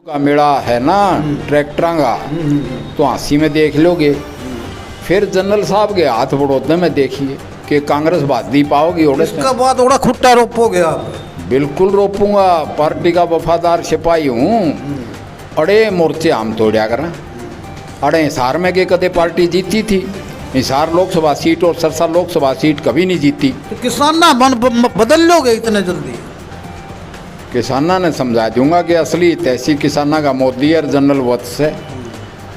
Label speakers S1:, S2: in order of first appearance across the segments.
S1: का मेला है ना ट्रैक्टरां का, तो हाँसी में देख लोगे। फिर जनरल साहब के हाथ बड़ौदे में देखिए कि कांग्रेस बादी पाओगी।
S2: इसका बाद ओड़ा खुट्टा रोपोगे आप?
S1: बिल्कुल रोपूंगा, पार्टी का वफादार सिपाही हूँ। अड़े मोर्चे हम तोड़ा करें। अड़े हिसार में के कदे पार्टी जीती थी? हिसार लोकसभा सीट और सरसा लोकसभा सीट कभी नहीं जीती।
S2: तो किसान ना मन बदल लोगे इतने जल्दी?
S1: किसाना ने समझा दूंगा कि असली तैसी किसाना का मोदी और जनरल वत्स है।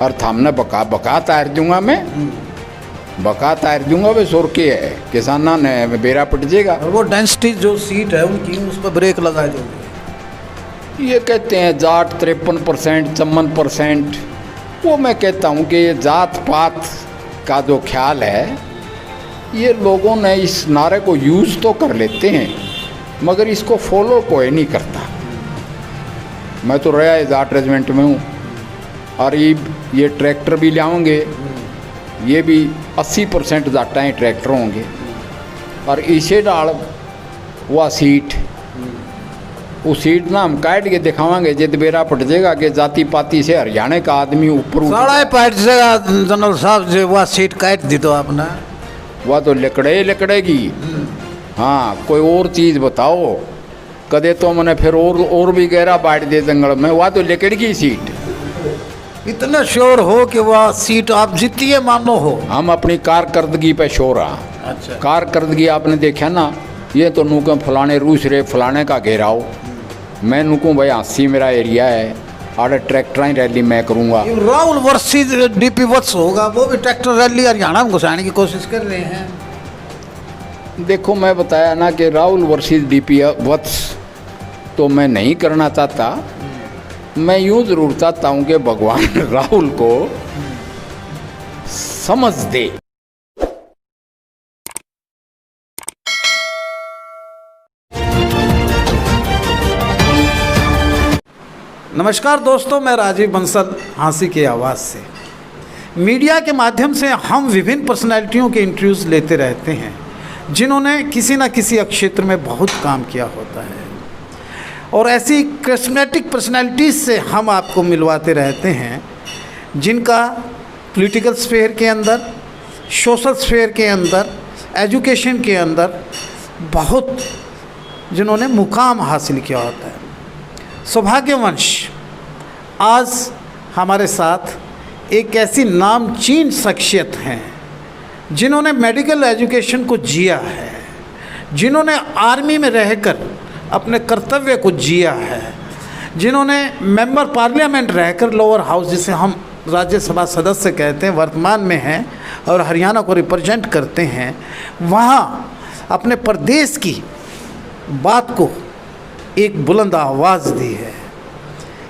S1: और थामने बका तार दूंगा, मैं बका तार दूंगा। वे सुर के है किसाना ने बेरा पिट जाएगा।
S2: और वो डेंसिटी जो सीट है उनकी, उस पर ब्रेक लगा दोगे?
S1: ये कहते हैं जाट 53%, 54%। वो मैं कहता हूँ कि ये जात पात का जो ख्याल है, ये लोगों ने इस नारे को यूज़ तो कर लेते हैं मगर इसको फॉलो कोई नहीं करता। मैं तो रहा जाट रेजिमेंट में हूँ और ये ट्रैक्टर भी लाओगे, ये भी 80% जाटाएँ ट्रैक्टर होंगे। और इसे डाल वह सीट, उस सीट ना हम काट के दिखावांगे जिद बेरा पट जाएगा कि जाति पाति से हरियाणा का आदमी ऊपर
S2: साढ़े पाट से जनरल साहब जो वह सीट काट दी तो आपने,
S1: वह तो लकड़ेगी। हाँ, कोई और चीज़ बताओ। कदे तो मैंने फिर और भी गहरा बांट दे जंगल में। वह तो लकड़गी सीट।
S2: इतना श्योर हो कि वह सीट आप जीतिए मानो हो?
S1: हम अपनी कारकर्दगी पे श्योर हैं।
S2: अच्छा,
S1: कारकर्दगी आपने देखा ना, ये तो नूकों फलाने रूस रे फलाने का घेराव। मैं नूकों भाई हाँसी मेरा एरिया है, आड़े ट्रैक्टर रैली मैं करूँगा।
S2: राहुल वर्सेस डीपी वत्स होगा, वो भी ट्रैक्टर रैली हरियाणा में घुसाने की कोशिश कर रहे हैं।
S1: देखो, मैं बताया ना कि राहुल वर्सेस डीपी वत्स तो मैं नहीं करना चाहता। मैं यूँ ज़रूर चाहता हूँ कि भगवान राहुल को समझ दे।
S2: नमस्कार दोस्तों, मैं राजीव बंसल, हाँसी की आवाज़ से। मीडिया के माध्यम से हम विभिन्न पर्सनैलिटियों के इंटरव्यूज़ लेते रहते हैं जिन्होंने किसी न किसी क्षेत्र में बहुत काम किया होता है, और ऐसी करिस्मेटिक पर्सनैलिटीज़ से हम आपको मिलवाते रहते हैं जिनका पॉलिटिकल स्फेयर के अंदर, सोशल स्फेयर के अंदर, एजुकेशन के अंदर बहुत जिन्होंने मुकाम हासिल किया होता है। सौभाग्यवंश आज हमारे साथ एक ऐसी नामचीन शख्सियत हैं जिन्होंने मेडिकल एजुकेशन को जिया है, जिन्होंने आर्मी में रहकर अपने कर्तव्य को जिया है, जिन्होंने मेंबर पार्लियामेंट रहकर लोअर हाउस, जिसे हम राज्यसभा सदस्य कहते हैं, वर्तमान में हैं और हरियाणा को रिप्रेजेंट करते हैं, वहाँ अपने प्रदेश की बात को एक बुलंद आवाज़ दी है।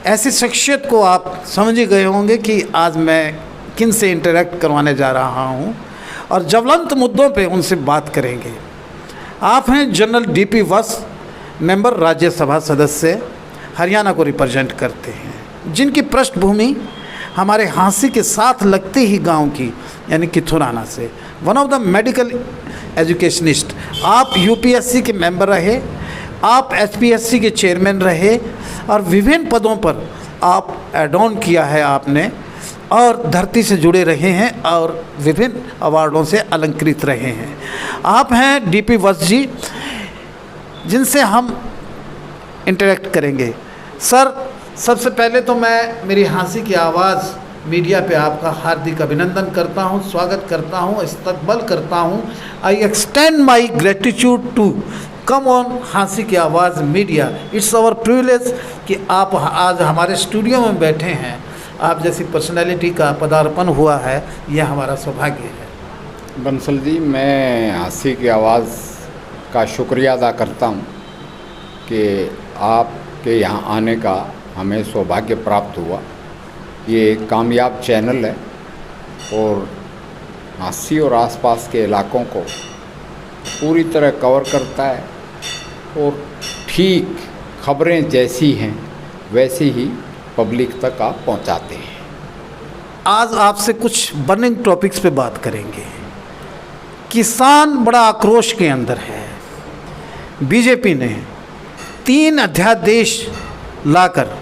S2: ऐसी शख्सियत को आप समझ ही गए होंगे कि आज मैं किन से इंटरेक्ट करवाने जा रहा हूं और ज्वलंत मुद्दों पे उनसे बात करेंगे। आप हैं जनरल डीपी वत्स, मेंबर राज्यसभा सदस्य, हरियाणा को रिप्रेजेंट करते हैं, जिनकी पृष्ठभूमि हमारे हाँसी के साथ लगते ही गांव की यानी किथुराना से। One of the medical educationist. आप यूपीएससी के मेंबर रहे, आप एचपीएससी के चेयरमैन रहे और विभिन्न पदों पर आप एड ऑन किया है आपने, और धरती से जुड़े रहे हैं और विभिन्न अवार्डों से अलंकृत रहे हैं। आप हैं डीपी वत्स जी, जिनसे हम इंटरेक्ट करेंगे। सर, सबसे पहले तो मैं मेरी हाँसी की आवाज़ मीडिया पे आपका हार्दिक अभिनंदन करता हूं, स्वागत करता हूं, इस्तकबाल करता हूं। I extend my gratitude to come on हाँसी की आवाज़ मीडिया। इट्स आवर प्रिविलेज कि आप आज हमारे स्टूडियो में बैठे हैं। आप जैसी पर्सनैलिटी का पदार्पण हुआ है, यह हमारा सौभाग्य है।
S1: बंसल जी, मैं हाँसी की आवाज़ का शुक्रिया अदा करता हूँ कि आपके यहाँ आने का हमें सौभाग्य प्राप्त हुआ। ये एक कामयाब चैनल है और हाँसी और आसपास के इलाकों को पूरी तरह कवर करता है और ठीक खबरें जैसी हैं वैसे ही पब्लिक तक आप पहुंचाते हैं।
S2: आज आपसे कुछ बर्निंग टॉपिक्स पे बात करेंगे। किसान बड़ा आक्रोश के अंदर है। बीजेपी ने 3 अध्यादेश लाकर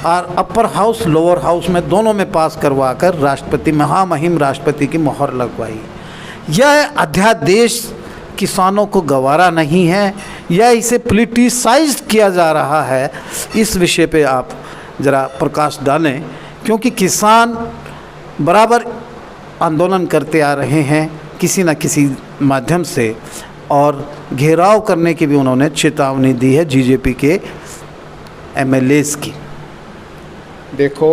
S2: और अपर हाउस लोअर हाउस में दोनों में पास करवा कर राष्ट्रपति महामहिम राष्ट्रपति की मोहर लगवाई। यह अध्यादेश किसानों को गवारा नहीं है, या इसे पॉलिटिसाइज्ड किया जा रहा है, इस विषय पे आप ज़रा प्रकाश डालें, क्योंकि किसान बराबर आंदोलन करते आ रहे हैं किसी न किसी माध्यम से, और घेराव करने की भी उन्होंने चेतावनी दी है बीजेपी के एमएलएस की।
S1: देखो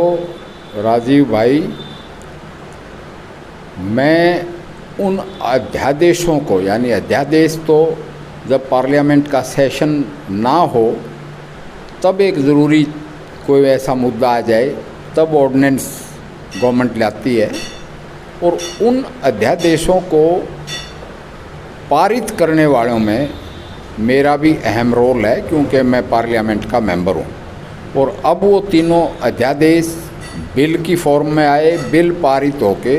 S1: राजीव भाई, मैं उन अध्यादेशों को, यानी अध्यादेश तो जब पार्लियामेंट का सेशन ना हो तब एक ज़रूरी कोई ऐसा मुद्दा आ जाए तब ऑर्डिनेंस गवर्नमेंट लाती है, और उन अध्यादेशों को पारित करने वालों में मेरा भी अहम रोल है, क्योंकि मैं पार्लियामेंट का मेंबर हूँ। और अब वो तीनों अध्यादेश बिल की फॉर्म में आए, बिल पारित होके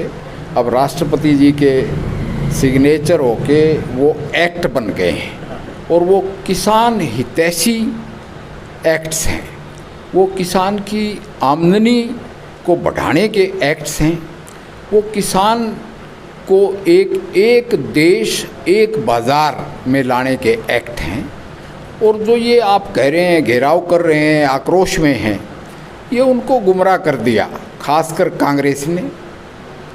S1: अब राष्ट्रपति जी के सिग्नेचर होके वो एक्ट बन गए हैं, और वो किसान हितैषी एक्ट्स हैं, वो किसान की आमदनी को बढ़ाने के एक्ट्स हैं, वो किसान को एक देश एक बाज़ार में लाने के एक्ट हैं। और जो ये आप कह रहे हैं घेराव कर रहे हैं, आक्रोश में हैं, ये उनको गुमराह कर दिया। खासकर कांग्रेस ने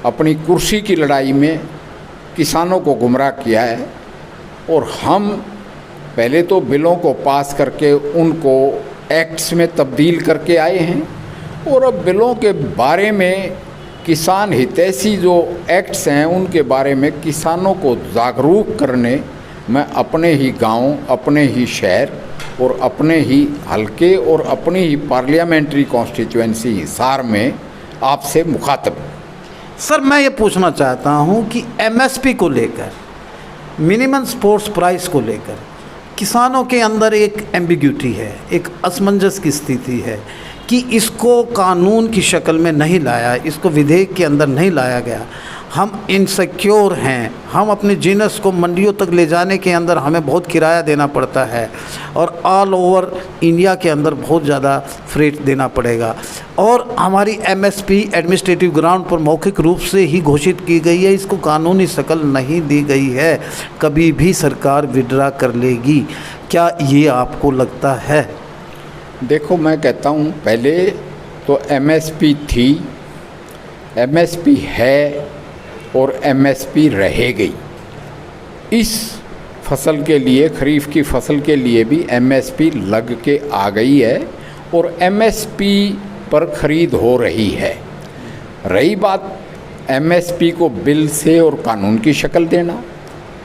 S1: अपनी कुर्सी की लड़ाई में किसानों को गुमराह किया है, और हम पहले तो बिलों को पास करके उनको एक्ट्स में तब्दील करके आए हैं, और अब बिलों के बारे में किसान हितैषी जो एक्ट्स हैं उनके बारे में किसानों को जागरूक करने मैं अपने ही गांव, अपने ही शहर और अपने ही हलके और अपनी ही पार्लियामेंट्री कॉन्स्टिट्यूएंसी हिसार में आपसे मुखातब।
S2: सर, मैं ये पूछना चाहता हूँ कि एमएसपी को लेकर, मिनिमम सपोर्ट्स प्राइस को लेकर किसानों के अंदर एक एम्बिग्यूटी है, एक असमंजस की स्थिति है कि इसको कानून की शक्ल में नहीं लाया, इसको विधेयक के अंदर नहीं लाया गया। हम इनसिक्योर हैं, हम अपने जीनस को मंडियों तक ले जाने के अंदर हमें बहुत किराया देना पड़ता है, और ऑल ओवर इंडिया के अंदर बहुत ज़्यादा फ्रेट देना पड़ेगा, और हमारी एमएसपी एडमिनिस्ट्रेटिव ग्राउंड पर मौखिक रूप से ही घोषित की गई है, इसको कानूनी शक्ल नहीं दी गई है, कभी भी सरकार विड्रा कर लेगी। क्या ये आपको लगता है?
S1: देखो, मैं कहता हूँ पहले तो एमएसपी थी, एमएसपी है और एमएसपी रहेगी। इस फसल के लिए, खरीफ की फसल के लिए भी एमएसपी लग के आ गई है, और एमएसपी पर ख़रीद हो रही है। रही बात एमएसपी को बिल से और कानून की शक्ल देना,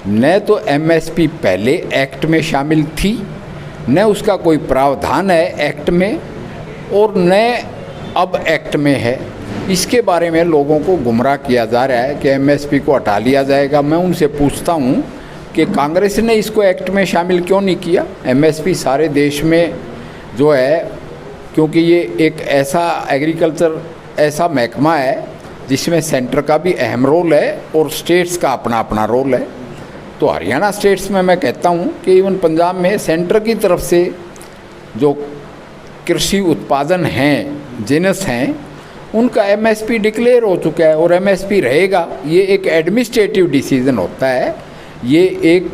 S1: न तो एमएसपी पहले एक्ट में शामिल थी, न उसका कोई प्रावधान है एक्ट में, और न अब एक्ट में है। इसके बारे में लोगों को गुमराह किया जा रहा है कि एमएसपी को हटा लिया जाएगा। मैं उनसे पूछता हूँ कि कांग्रेस ने इसको एक्ट में शामिल क्यों नहीं किया? एमएसपी सारे देश में जो है, क्योंकि ये एक ऐसा एग्रीकल्चर ऐसा महकमा है जिसमें सेंटर का भी अहम रोल है और स्टेट्स का अपना अपना रोल है। तो हरियाणा स्टेट्स में मैं कहता हूँ कि इवन पंजाब में सेंटर की तरफ से जो कृषि उत्पादन हैं, जिनस हैं, उनका एमएसपी डिक्लेयर हो चुका है और एमएसपी रहेगा। ये एक एडमिनिस्ट्रेटिव डिसीज़न होता है, ये एक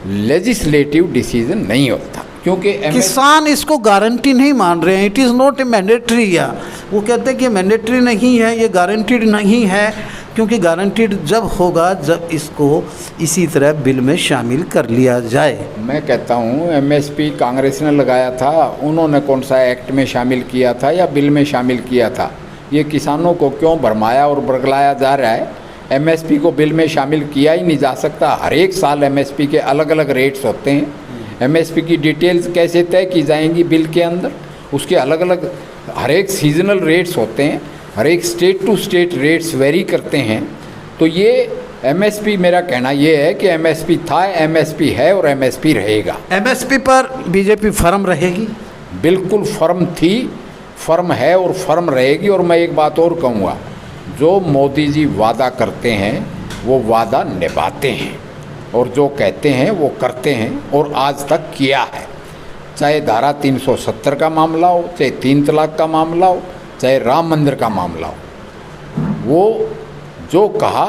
S1: लेजिस्लेटिव डिसीज़न नहीं होता, क्योंकि
S2: किसान इसको गारंटी नहीं मान रहे हैं। It is not a mandatory, या वो कहते हैं कि मैंडेटरी नहीं है, ये गारंटीड नहीं है, क्योंकि गारंटीड जब होगा जब इसको इसी तरह बिल में शामिल कर लिया जाए।
S1: मैं कहता हूँ एमएसपी कांग्रेस ने लगाया था, उन्होंने कौन सा एक्ट में शामिल किया था या बिल में शामिल किया था? ये किसानों को क्यों भरमाया और बरगलाया जा रहा है? एमएसपी को बिल में शामिल किया ही नहीं जा सकता। हर एक साल एमएसपी के अलग अलग रेट्स होते हैं। एमएसपी की डिटेल्स कैसे तय की जाएंगी बिल के अंदर? उसके अलग अलग हर एक सीजनल रेट्स होते हैं, हर एक state to state rates vary करते हैं। तो ये एमएसपी, मेरा कहना ये है कि एमएसपी था, एमएसपी है और एमएसपी रहेगा।
S2: एमएसपी पर बीजेपी फर्म रहेगी?
S1: बिल्कुल फर्म थी, फर्म है और फर्म रहेगी। और मैं एक बात और कहूँगा, जो मोदी जी वादा करते हैं वो वादा निभाते हैं, और जो कहते हैं वो करते हैं, और आज तक किया है। चाहे धारा 370 का मामला हो, चाहे 3 तलाक का मामला हो, चाहे राम मंदिर का मामला हो, वो जो कहा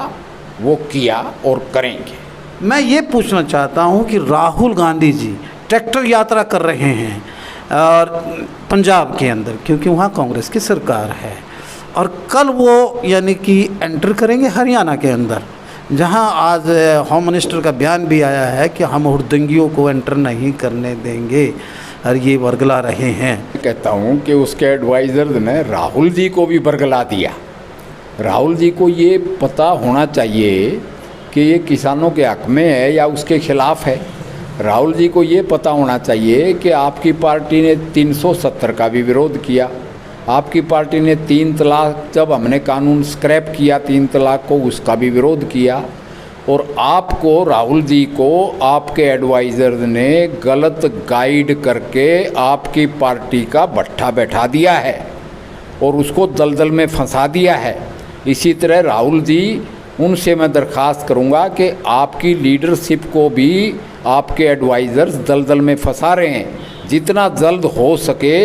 S1: वो किया और करेंगे।
S2: मैं ये पूछना चाहता हूँ कि राहुल गांधी जी ट्रैक्टर यात्रा कर रहे हैं और पंजाब के अंदर, क्योंकि वहाँ कांग्रेस की सरकार है, और कल वो यानी कि एंटर करेंगे हरियाणा के अंदर, जहाँ आज होम मिनिस्टर का बयान भी आया है कि हम हुड़दंगियों को एंटर नहीं करने देंगे और ये बरगला रहे हैं।
S1: कहता हूँ कि उसके एडवाइज़र ने राहुल जी को भी बरगला दिया। राहुल जी को ये पता होना चाहिए कि ये किसानों के हक में है या उसके खिलाफ है। राहुल जी को ये पता होना चाहिए कि आपकी पार्टी ने 370 का भी विरोध किया, आपकी पार्टी ने 3 तलाक, जब हमने कानून स्क्रैप किया 3 तलाक को, उसका भी विरोध किया, और आपको राहुल जी को आपके एडवाइज़र ने गलत गाइड करके आपकी पार्टी का भट्ठा बैठा दिया है और उसको दलदल में फंसा दिया है। इसी तरह राहुल जी, उनसे मैं दरख्वास्त करूंगा कि आपकी लीडरशिप को भी आपके एडवाइज़र्स दलदल में फंसा रहे हैं। जितना जल्द हो सके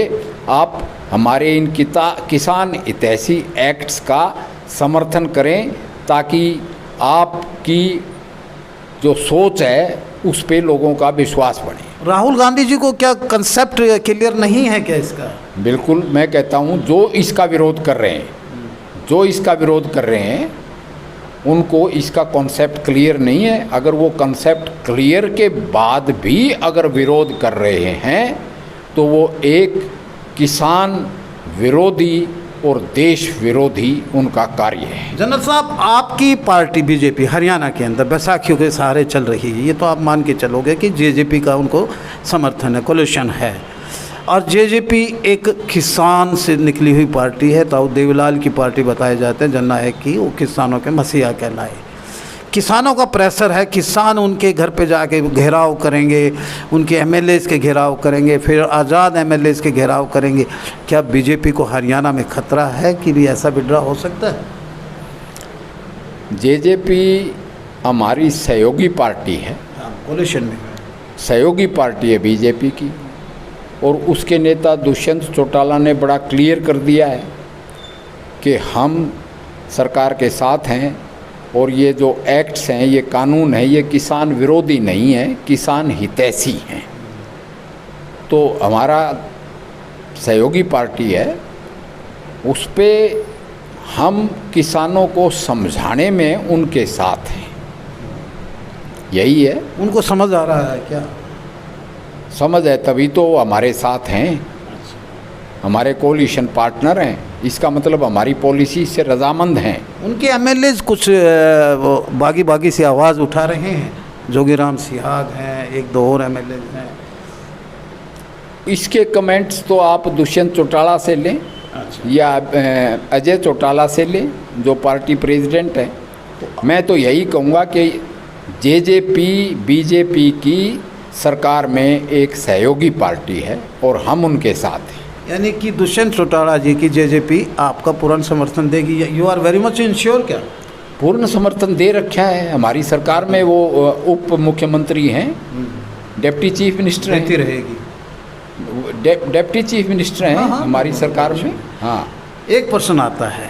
S1: आप हमारे इन किसान हितैषी एक्ट्स का समर्थन करें, ताकि आपकी जो सोच है उस पे लोगों का विश्वास बढ़े।
S2: राहुल गांधी जी को क्या कंसेप्ट क्लियर नहीं है क्या इसका?
S1: बिल्कुल, मैं कहता हूँ जो इसका विरोध कर रहे हैं, जो इसका विरोध कर रहे हैं, उनको इसका कॉन्सेप्ट क्लियर नहीं है। अगर वो कॉन्सेप्ट क्लियर के बाद भी अगर विरोध कर रहे हैं तो वो एक किसान विरोधी और देश विरोधी उनका कार्य है।
S2: जनरल साहब, आपकी पार्टी बीजेपी हरियाणा के अंदर बैसाखियों के सहारे चल रही है, ये तो आप मान के चलोगे कि जेजेपी का उनको समर्थन है, कोलिशन है, और जेजेपी एक किसान से निकली हुई पार्टी है। ताऊ देवीलाल की पार्टी बताए जाते हैं जननायक की, वो किसानों के मसीहा कहलाए। किसानों का प्रेशर है, किसान उनके घर पे जाके घेराव करेंगे, उनके एमएलएस के घेराव करेंगे, फिर आज़ाद एमएलएस के घेराव करेंगे। क्या बीजेपी को हरियाणा में खतरा है कि भी ऐसा विड्रॉ हो सकता है?
S1: जेजेपी हमारी सहयोगी पार्टी है,
S2: कोलिशन में
S1: सहयोगी पार्टी है बीजेपी की, और उसके नेता दुष्यंत चौटाला ने बड़ा क्लियर कर दिया है कि हम सरकार के साथ हैं, और ये जो एक्ट्स हैं, ये कानून है, ये किसान विरोधी नहीं है, किसान हितैषी हैं। तो हमारा सहयोगी पार्टी है, उस पे हम किसानों को समझाने में उनके साथ हैं, यही है।
S2: उनको समझ आ रहा है क्या?
S1: समझ है तभी तो हमारे साथ हैं, हमारे कोलिशन पार्टनर हैं। इसका मतलब हमारी पॉलिसी से रजामंद हैं।
S2: उनके एमएलएज कुछ बागी बागी से आवाज़ उठा रहे हैं, जोगीराम सिहाग हैं, एक दो और एमएलए हैं।
S1: इसके कमेंट्स तो आप दुष्यंत चौटाला से लें, या अजय चौटाला से लें, जो पार्टी प्रेसिडेंट है। मैं तो यही कहूँगा कि जेजेपी बीजेपी की सरकार में एक सहयोगी पार्टी है और हम उनके साथ हैं।
S2: यानी कि दुष्यंत चौटाला जी की जेजेपी आपका पूर्ण समर्थन देगी? You are very much insure? क्या
S1: पूर्ण समर्थन दे रखा है हमारी सरकार में। वो उप मुख्यमंत्री हैं, डिप्टी चीफ मिनिस्टर
S2: रहती
S1: हैं,
S2: रहेगी,
S1: डिप्टी चीफ मिनिस्टर हैं हमारी सरकार में। हाँ,
S2: एक प्रश्न आता है,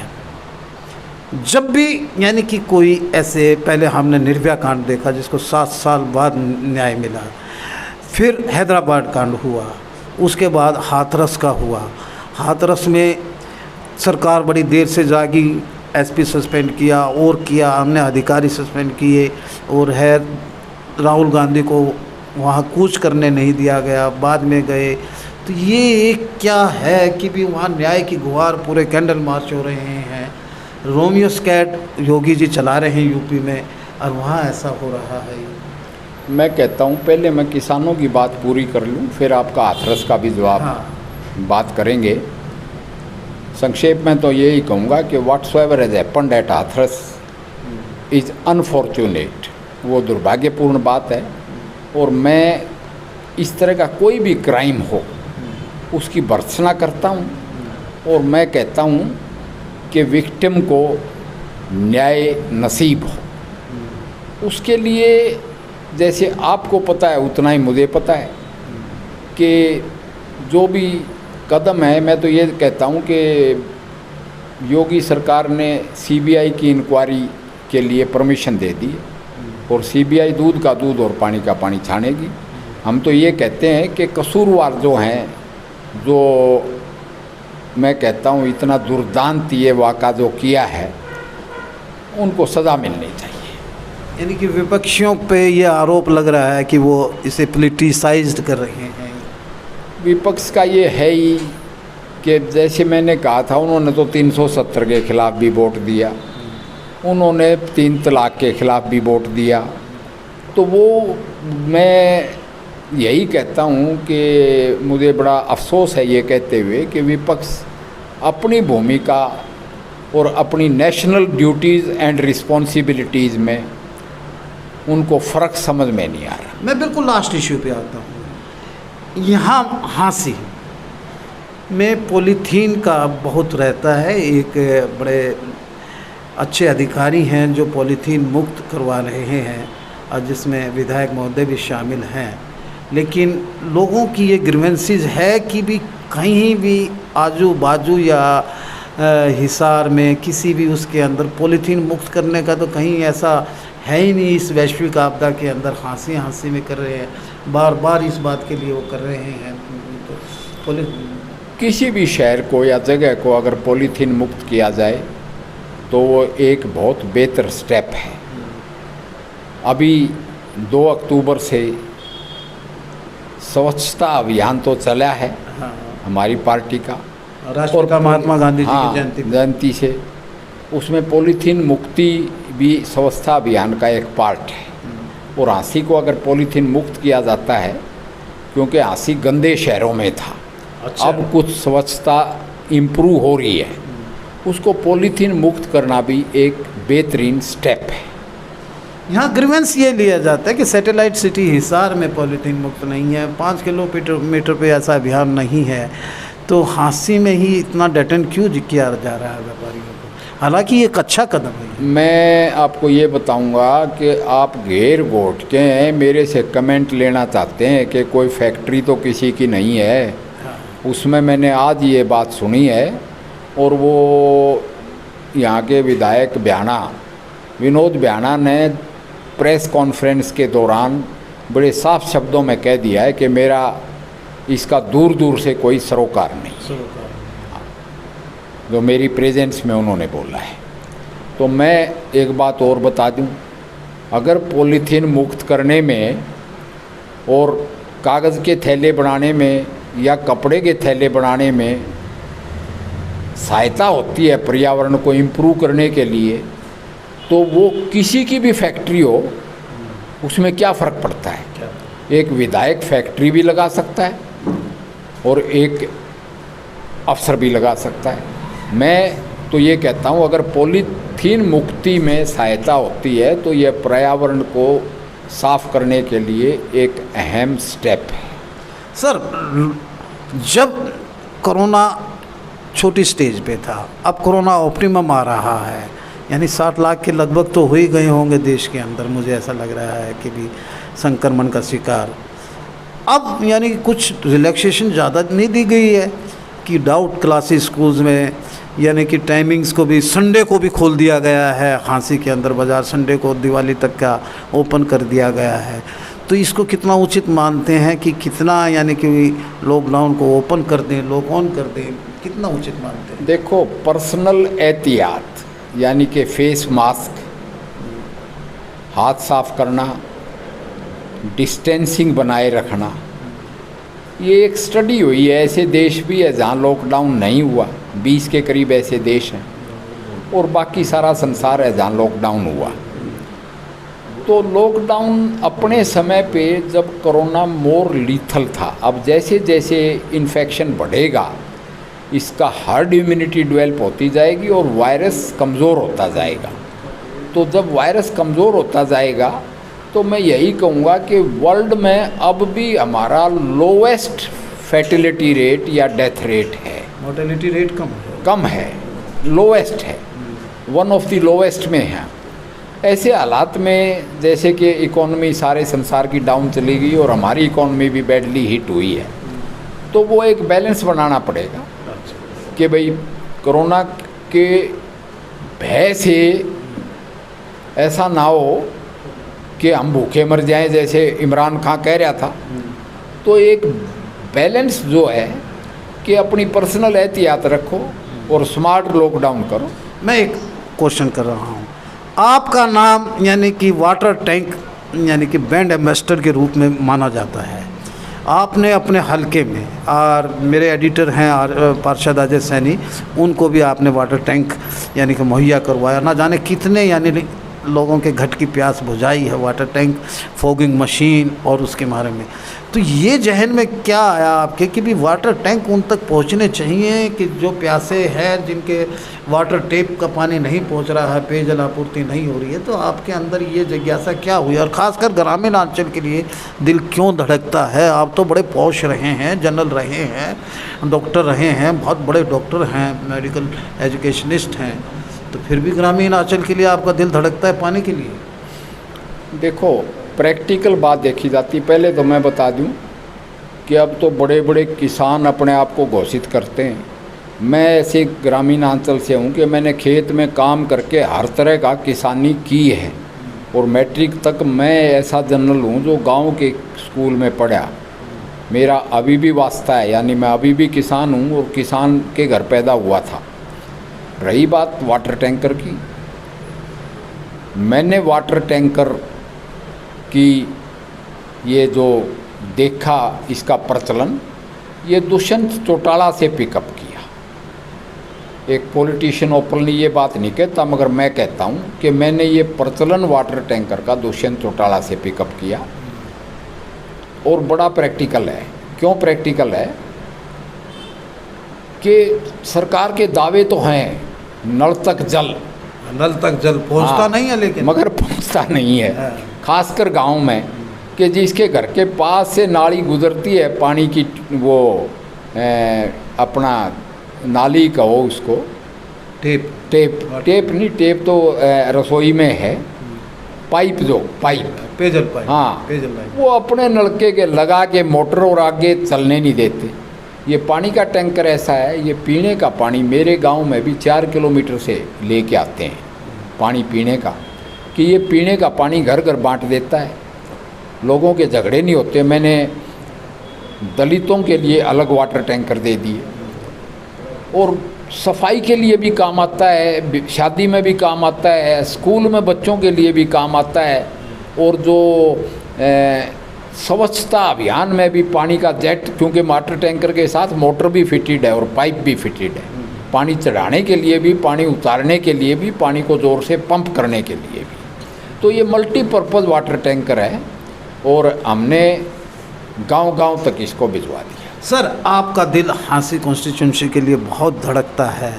S2: जब भी यानी कि कोई ऐसे, पहले हमने निर्भया कांड देखा जिसको 7 साल बाद न्याय मिला, फिर हैदराबाद कांड हुआ, उसके बाद हाथरस का हुआ। हाथरस में सरकार बड़ी देर से जागी, एसपी सस्पेंड किया और किया, हमने अधिकारी सस्पेंड किए, और है राहुल गांधी को वहाँ कूच करने नहीं दिया गया, बाद में गए। तो ये एक क्या है कि भी वहाँ न्याय की गुहार, पूरे कैंडल मार्च हो रहे हैं, रोमियो स्कैट योगी जी चला रहे हैं यूपी में, और वहाँ ऐसा हो रहा है।
S1: मैं कहता हूँ पहले मैं किसानों की बात पूरी कर लूँ, फिर आपका हाथरस का भी जवाब बात करेंगे। संक्षेप में तो यही कहूँगा कि whatsoever has happened at Hathras is unfortunate, वो दुर्भाग्यपूर्ण बात है। और मैं इस तरह का कोई भी क्राइम हो उसकी भर्त्सना करता हूँ, और मैं कहता हूँ कि विक्टिम को न्याय नसीब हो। उसके लिए जैसे आपको पता है उतना ही मुझे पता है कि जो भी कदम है, मैं तो ये कहता हूँ कि योगी सरकार ने सीबीआई की इंक्वायरी के लिए परमिशन दे दी और सीबीआई दूध का दूध और पानी का पानी छानेगी। हम तो ये कहते हैं कि कसूरवार जो हैं, जो मैं कहता हूँ इतना दुर्दांत ये वाक़ा जो किया है, उनको सज़ा मिलनी चाहिए।
S2: यानी कि विपक्षियों पे ये आरोप लग रहा है कि वो इसे पॉलिटिसाइज्ड कर रहे हैं।
S1: विपक्ष का ये है ही कि जैसे मैंने कहा था, उन्होंने तो 370 के ख़िलाफ़ भी वोट दिया, उन्होंने 3 तलाक के ख़िलाफ़ भी वोट दिया। तो वो मैं यही कहता हूँ कि मुझे बड़ा अफसोस है ये कहते हुए कि विपक्ष अपनी भूमिका और अपनी नेशनल ड्यूटीज़ एंड रिस्पॉन्सिबिलिटीज़ में उनको फ़र्क समझ में नहीं आ रहा।
S2: मैं बिल्कुल लास्ट इश्यू पे आता हूँ। यहाँ हांसी में पॉलीथीन का बहुत रहता है। एक बड़े अच्छे अधिकारी हैं जो पॉलीथीन मुक्त करवा रहे हैं और जिसमें विधायक महोदय भी शामिल हैं, लेकिन लोगों की ये ग्रीवेंसीज है कि भी कहीं भी आजू बाजू या हिसार में किसी भी उसके अंदर पॉलीथीन मुक्त करने का तो कहीं ऐसा है ही नहीं। इस वैश्विक आपदा के अंदर हंसी में कर रहे हैं, बार बार इस बात के लिए वो कर रहे हैं। तो
S1: किसी भी शहर को या जगह को अगर पॉलीथीन मुक्त किया जाए तो वो एक बहुत बेहतर स्टेप है। अभी 2 अक्टूबर से स्वच्छता अभियान तो चला है हमारी पार्टी का,
S2: राष्ट्रपिता महात्मा गांधी जी की
S1: जयंती से, उसमें पॉलीथीन मुक्ति भी स्वच्छता अभियान का एक पार्ट है। और हांसी को अगर पॉलीथीन मुक्त किया जाता है, क्योंकि हांसी गंदे शहरों में था,
S2: अच्छा।
S1: अब कुछ स्वच्छता इम्प्रूव हो रही है, उसको पॉलीथीन मुक्त करना भी एक बेहतरीन स्टेप है।
S2: यहाँ ग्रीवेंस ये लिया जाता है कि सैटेलाइट सिटी हिसार में पॉलीथीन मुक्त नहीं है, 5 किलोमीटर पे ऐसा अभियान नहीं है, तो हांसी में ही इतना डेटन क्यों किया जा रहा है व्यापारियों को? हालांकि ये एक अच्छा कदम है।
S1: मैं आपको ये बताऊंगा कि आप घेर घोट के मेरे से कमेंट लेना चाहते हैं कि कोई फैक्ट्री तो किसी की नहीं है। उसमें मैंने आज ये बात सुनी है और वो यहाँ के विधायक विनोद ब्याना ने प्रेस कॉन्फ्रेंस के दौरान बड़े साफ शब्दों में कह दिया है कि मेरा इसका दूर दूर से कोई सरोकार नहीं, जो मेरी प्रेजेंस में उन्होंने बोला है। तो मैं एक बात और बता दूं, अगर पॉलीथीन मुक्त करने में और कागज़ के थैले बनाने में या कपड़े के थैले बनाने में सहायता होती है पर्यावरण को इम्प्रूव करने के लिए, तो वो किसी की भी फैक्ट्री हो उसमें क्या फ़र्क पड़ता है। एक विधायक फैक्ट्री भी लगा सकता है और एक अफसर भी लगा सकता है। मैं तो ये कहता हूँ अगर पॉलीथीन मुक्ति में सहायता होती है तो यह पर्यावरण को साफ करने के लिए एक अहम स्टेप है।
S2: सर, जब कोरोना छोटी स्टेज पे था, अब कोरोना ऑप्टिमम आ रहा है, यानी 60 लाख के लगभग तो हो ही गए होंगे देश के अंदर, मुझे ऐसा लग रहा है कि भी संक्रमण का शिकार। अब यानी कुछ रिलैक्सेशन ज़्यादा नहीं दी गई है कि डाउट क्लासेस स्कूल्स में, यानी कि टाइमिंग्स को भी, संडे को भी खोल दिया गया है। हांसी के अंदर बाज़ार संडे को दिवाली तक का ओपन कर दिया गया है। तो इसको कितना उचित मानते हैं कि कितना यानी कि लॉकडाउन को ओपन कर दें, लॉक ऑन कर दें, कितना उचित मानते हैं?
S1: देखो, पर्सनल एहतियात यानी कि फेस मास्क, हाथ साफ करना, डिस्टेंसिंग बनाए रखना, ये एक स्टडी हुई है। ऐसे देश भी है जहाँ लॉकडाउन नहीं हुआ, 20 के करीब ऐसे देश हैं, और बाकी सारा संसार है जहाँ लॉकडाउन हुआ। तो लॉकडाउन अपने समय पे जब कोरोना मोर लीथल था, अब जैसे जैसे इन्फेक्शन बढ़ेगा इसका हर्ड इम्यूनिटी डेवलप होती जाएगी और वायरस कमज़ोर होता जाएगा। तो जब वायरस कमज़ोर होता जाएगा तो मैं यही कहूँगा कि वर्ल्ड में अब भी हमारा लोवेस्ट फर्टिलिटी रेट या डेथ रेट है।
S2: मोर्टेलिटी रेट कम है,
S1: लोवेस्ट है, वन ऑफ द लोवेस्ट में है। ऐसे हालात में जैसे कि इकोनॉमी सारे संसार की डाउन चली गई और हमारी इकोनॉमी भी बैडली हिट हुई है, तो वो एक बैलेंस बनाना पड़ेगा कि भाई कोरोना के भय से ऐसा ना हो कि हम भूखे मर जाएं, जैसे इमरान खान कह रहा था। तो एक बैलेंस जो है कि अपनी पर्सनल एहतियात रखो और स्मार्ट लॉकडाउन करो।
S2: मैं एक क्वेश्चन कर रहा हूँ, आपका नाम यानी कि वाटर टैंक यानी कि ब्रांड एम्बेसडर के रूप में माना जाता है। आपने अपने हलके में, और मेरे एडिटर हैं और पार्षद अजय सैनी, उनको भी आपने वाटर टैंक यानी कि मुहैया करवाया। ना जाने कितने यानी लोगों के घट की प्यास बुझाई है वाटर टैंक, फॉगिंग मशीन और उसके बारे में। तो ये जहन में क्या आया आपके कि भी वाटर टैंक उन तक पहुंचने चाहिए कि जो प्यासे हैं, जिनके वाटर टेप का पानी नहीं पहुंच रहा है, पेयजल आपूर्ति नहीं हो रही है। तो आपके अंदर ये जिज्ञासा क्या हुई, और ख़ासकर ग्रामीण अंचल के लिए दिल क्यों धड़कता है? आप तो बड़े पौष रहे हैं, जनरल रहे हैं, डॉक्टर रहे हैं, बहुत बड़े डॉक्टर हैं, मेडिकल एजुकेशनिस्ट हैं, तो फिर भी ग्रामीण अंचल के लिए आपका दिल धड़कता है पानी के लिए?
S1: देखो, प्रैक्टिकल बात देखी जाती। पहले तो मैं बता दूं कि अब तो बड़े बड़े किसान अपने आप को घोषित करते हैं। मैं ऐसे ग्रामीण अंचल से हूं कि मैंने खेत में काम करके हर तरह का किसानी की है, और मैट्रिक तक मैं ऐसा जनरल हूं जो गांव के स्कूल में पढ़ा। मेरा अभी भी वास्ता है, यानी मैं अभी भी किसान हूं और किसान के घर पैदा हुआ था। रही बात वाटर टैंकर की, मैंने वाटर टैंकर की ये जो देखा, इसका प्रचलन ये दुष्यंत चौटाला से पिकअप किया। एक पॉलिटिशियन ओपनली ये बात नहीं कहता, मगर मैं कहता हूँ कि मैंने ये प्रचलन वाटर टैंकर का दुष्यंत चौटाला से पिकअप किया, और बड़ा प्रैक्टिकल है। क्यों प्रैक्टिकल है कि सरकार के दावे तो हैं, नल तक जल
S2: पहुंचता
S1: हाँ,
S2: नहीं है, लेकिन
S1: मगर पहुंचता नहीं है।
S2: हाँ।
S1: खासकर गांव में कि जिसके घर के पास से नाली गुजरती है पानी की, वो अपना नाली कहो उसको, टेप नहीं, टेप तो रसोई में है, पाइप, जो पाइप,
S2: पेयजल पाइप,
S1: हाँ,
S2: पेयजल पाइप,
S1: वो अपने नलके के लगा के मोटर और आगे चलने नहीं देते। ये पानी का टैंकर ऐसा है, ये पीने का पानी मेरे गांव में भी 4 किलोमीटर से लेके आते हैं पानी पीने का, कि ये पीने का पानी घर घर बांट देता है, लोगों के झगड़े नहीं होते। मैंने दलितों के लिए अलग वाटर टैंकर दे दिए, और सफाई के लिए भी काम आता है, शादी में भी काम आता है, स्कूल में बच्चों के लिए भी काम आता है, और जो स्वच्छता अभियान में भी पानी का जेट, क्योंकि वाटर टैंकर के साथ मोटर भी फिटेड है और पाइप भी फिटेड है, पानी चढ़ाने के लिए भी, पानी उतारने के लिए भी, पानी को ज़ोर से पंप करने के लिए भी। तो ये मल्टीपर्पज़ वाटर टैंकर है, और हमने गांव-गांव तक इसको भिजवा दिया।
S2: सर, आपका दिल हांसी कॉन्स्टिट्यूंसी के लिए बहुत धड़कता है,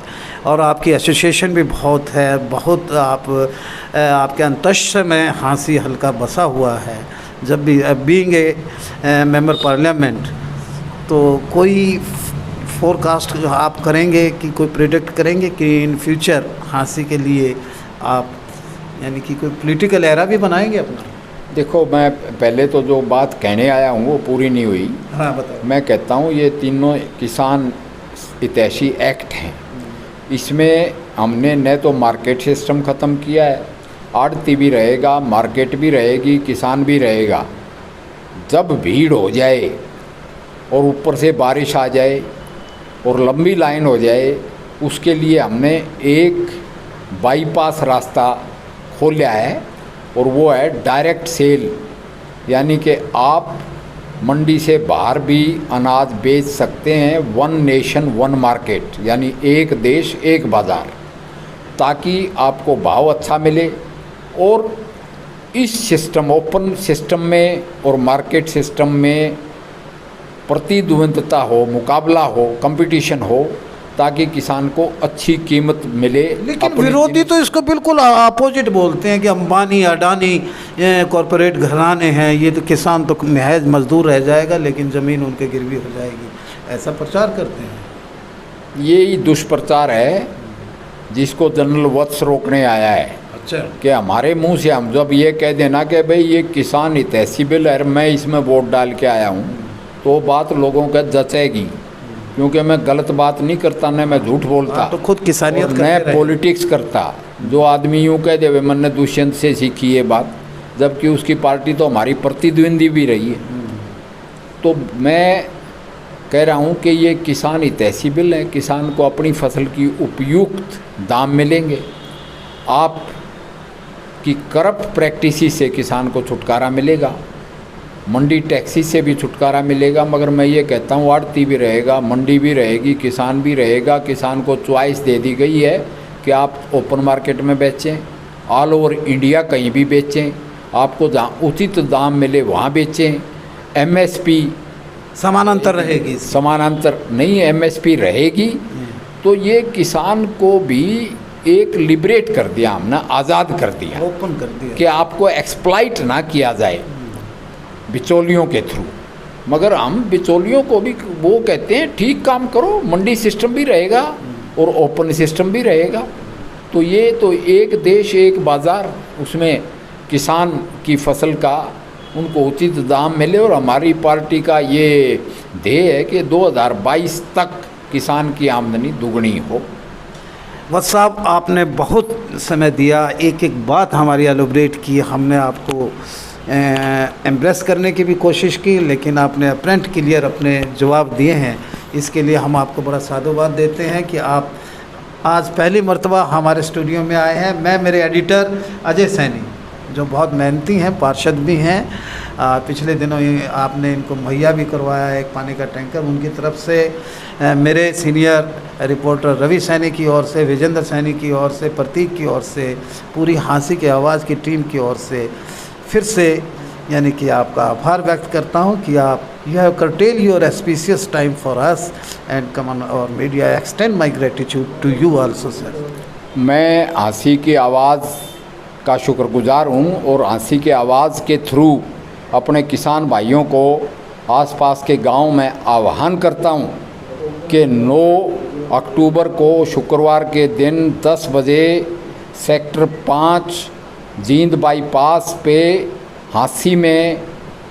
S2: और आपकी एसोसिएशन भी बहुत है, बहुत आपके अंतस्थ में हांसी हल्का बसा हुआ है। जब भी बीइंग ए मेंबर पार्लियामेंट, तो कोई फोरकास्ट आप करेंगे कि कोई प्रेडिक्ट करेंगे कि इन फ्यूचर हांसी के लिए आप यानी कि कोई पॉलिटिकल एरा भी बनाएंगे अपना?
S1: देखो, मैं पहले तो जो बात कहने आया हूँ वो पूरी नहीं हुई।
S2: हाँ, बताओ।
S1: मैं कहता हूँ ये तीनों किसान हितैषी एक्ट हैं, इसमें हमने न तो मार्केट सिस्टम ख़त्म किया है, आड़ती भी रहेगा, मार्केट भी रहेगी, किसान भी रहेगा। जब भीड़ हो जाए और ऊपर से बारिश आ जाए और लंबी लाइन हो जाए, उसके लिए हमने एक बाईपास रास्ता खोला है, और वो है डायरेक्ट सेल, यानी कि आप मंडी से बाहर भी अनाज बेच सकते हैं। वन नेशन वन मार्केट, यानी एक देश एक बाज़ार, ताकि आपको भाव अच्छा मिले। और इस सिस्टम, ओपन सिस्टम में और मार्केट सिस्टम में प्रतिद्वंद्विता हो, मुकाबला हो, कंपटीशन हो, ताकि किसान को अच्छी कीमत मिले।
S2: लेकिन विरोधी तो इसको बिल्कुल अपोजिट बोलते हैं कि अंबानी, अडानी कॉरपोरेट घराने हैं, ये तो किसान तो महज मजदूर रह जाएगा, लेकिन ज़मीन उनके गिरवी हो जाएगी, ऐसा प्रचार करते हैं।
S1: यही दुष्प्रचार है जिसको जनरल वत्स रोकने आया है।
S2: अच्छा,
S1: कि हमारे मुंह से हम जब ये कह देना कि भाई ये किसान हितैषी बिल है, मैं इसमें वोट डाल के आया हूँ, तो बात लोगों का जचेगी, क्योंकि मैं गलत बात नहीं करता, न मैं झूठ बोलता,
S2: तो खुद किसानियत
S1: और
S2: करते
S1: न
S2: रहे।
S1: पॉलिटिक्स करता। जो आदमी यूँ कह देवे मैंने दुष्यंत से सीखी ये बात, जबकि उसकी पार्टी तो हमारी प्रतिद्वंदी भी रही है। तो मैं कह रहा हूँ कि ये किसान हितैषी बिल है। किसान को अपनी फसल की उपयुक्त दाम मिलेंगे। आप की करप्ट प्रैक्टिस से किसान को छुटकारा मिलेगा, मंडी टैक्सी से भी छुटकारा मिलेगा। मगर मैं ये कहता हूँ आड़ती भी रहेगा, मंडी भी रहेगी, किसान भी रहेगा। किसान को चॉइस दे दी गई है कि आप ओपन मार्केट में बेचें, ऑल ओवर इंडिया कहीं भी बेचें, आपको जहाँ उचित दाम मिले वहाँ बेचें। एमएसपी
S2: समानांतर रहेगी।
S1: समानांतर नहीं, एमएसपी रहेगी। तो ये किसान को भी एक लिबरेट कर दिया हमने, आज़ाद कर दिया,
S2: ओपन कर दिया
S1: कि आपको एक्सप्लॉइट ना किया जाए बिचौलियों के थ्रू। मगर हम बिचौलियों को भी वो कहते हैं ठीक काम करो, मंडी सिस्टम भी रहेगा और ओपन सिस्टम भी रहेगा। तो ये तो एक देश एक बाज़ार, उसमें किसान की फसल का उनको उचित दाम मिले। और हमारी पार्टी का ये ध्येय है कि 2022 तक किसान की आमदनी दुगनी हो।
S2: वत्स साहब, आपने बहुत समय दिया, एक एक बात हमारी एलोबरेट की, हमने आपको एम्ब्रेस करने की भी कोशिश की, लेकिन आपने अपरेंट क्लियर अपने जवाब दिए हैं। इसके लिए हम आपको बड़ा साधुवाद देते हैं कि आप आज पहली मर्तबा हमारे स्टूडियो में आए हैं। मैं, मेरे एडिटर अजय सैनी, जो बहुत मेहनती हैं, पार्षद भी हैं, पिछले दिनों ये आपने इनको मुहैया भी करवाया एक पानी का टैंकर, उनकी तरफ से मेरे सीनियर रिपोर्टर रवि सैनी की ओर से, विजेंद्र सैनी की ओर से, प्रतीक की ओर से, पूरी हाँसी की आवाज़ की टीम की ओर से फिर से यानी कि आपका आभार व्यक्त करता हूं कि आप you have curtailed your auspicious time for us and come on our media. I extend my gratitude to you also, sir.
S1: मैं हाँसी की आवाज़ का शुक्रगुजार हूँ और हाँसी के आवाज़ के थ्रू अपने किसान भाइयों को आसपास के गांव में आह्वान करता हूँ कि 9 अक्टूबर को शुक्रवार के दिन 10 बजे सेक्टर 5 जींद बाईपास पे हाँसी में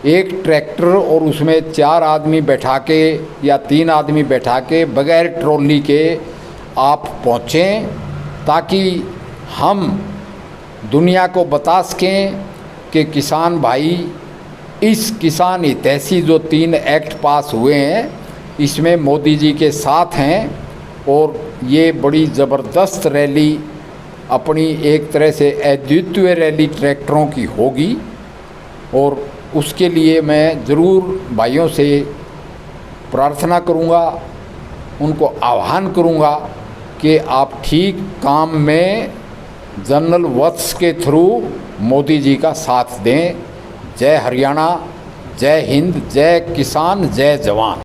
S1: एक ट्रैक्टर और उसमें 4 आदमी बैठा के या 3 आदमी बैठा के बगैर ट्रॉली के आप पहुँचें, ताकि हम दुनिया को बता सकें कि किसान भाई इस किसान हितैषी जो 3 एक्ट पास हुए हैं इसमें मोदी जी के साथ हैं। और ये बड़ी ज़बरदस्त रैली, अपनी एक तरह से अद्वितीय रैली ट्रैक्टरों की होगी। और उसके लिए मैं ज़रूर भाइयों से प्रार्थना करूँगा, उनको आह्वान करूँगा कि आप ठीक काम में जनरल वत्स के थ्रू मोदी जी का साथ दें। जय हरियाणा, जय हिंद, जय किसान, जय जवान।